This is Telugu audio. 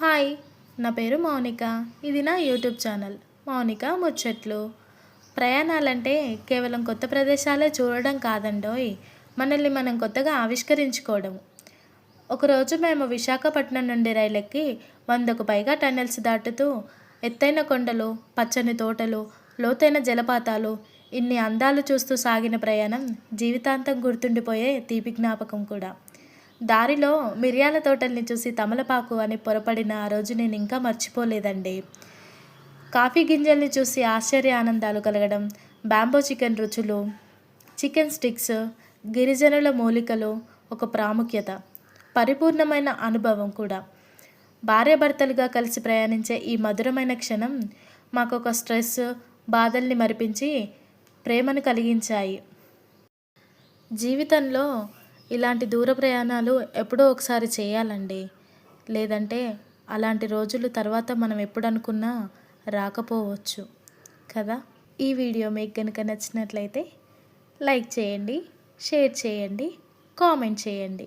హాయ్, నా పేరు మౌనిక. ఇది నా యూట్యూబ్ ఛానల్ మౌనిక ముచ్చట్లు. ప్రయాణాలంటే కేవలం కొత్త ప్రదేశాలే చూడడం కాదండోయ్, మనల్ని మనం కొత్తగా ఆవిష్కరించుకోవడం. ఒకరోజు మేము విశాఖపట్నం నుండి రైలెక్కి 100కు పైగా టన్నెల్స్ దాటుతూ ఎత్తైన కొండలు, పచ్చని తోటలు, లోతైన జలపాతాలు, ఇన్ని అందాలు చూస్తూ సాగిన ప్రయాణం జీవితాంతం గుర్తుండిపోయే తీపి జ్ఞాపకం కూడా. దారిలో మిరియాల తోటల్ని చూసి తమలపాకు అని పొరపడిన ఆ రోజు నేను ఇంకా మర్చిపోలేదండి. కాఫీ గింజల్ని చూసి ఆశ్చర్య ఆనందాలు కలగడం, బ్యాంబో చికెన్ రుచులు, చికెన్ స్టిక్స్, గిరిజనుల మూలికలు ఒక ప్రాముఖ్యత, పరిపూర్ణమైన అనుభవం కూడా. భార్యాభర్తలుగా కలిసి ప్రయాణించే ఈ మధురమైన క్షణం మాకొక స్ట్రెస్, బాధల్ని మరిపించి ప్రేమను కలిగించాయి. జీవితంలో ఇలాంటి దూర ప్రయాణాలు ఎప్పుడో ఒకసారి చేయాలండి. లేదంటే అలాంటి రోజులు తర్వాత మనం ఎప్పుడనుకున్నా రాకపోవచ్చు కదా. ఈ వీడియో మీకు కనుక నచ్చినట్లయితే లైక్ చేయండి, షేర్ చేయండి, కామెంట్ చేయండి.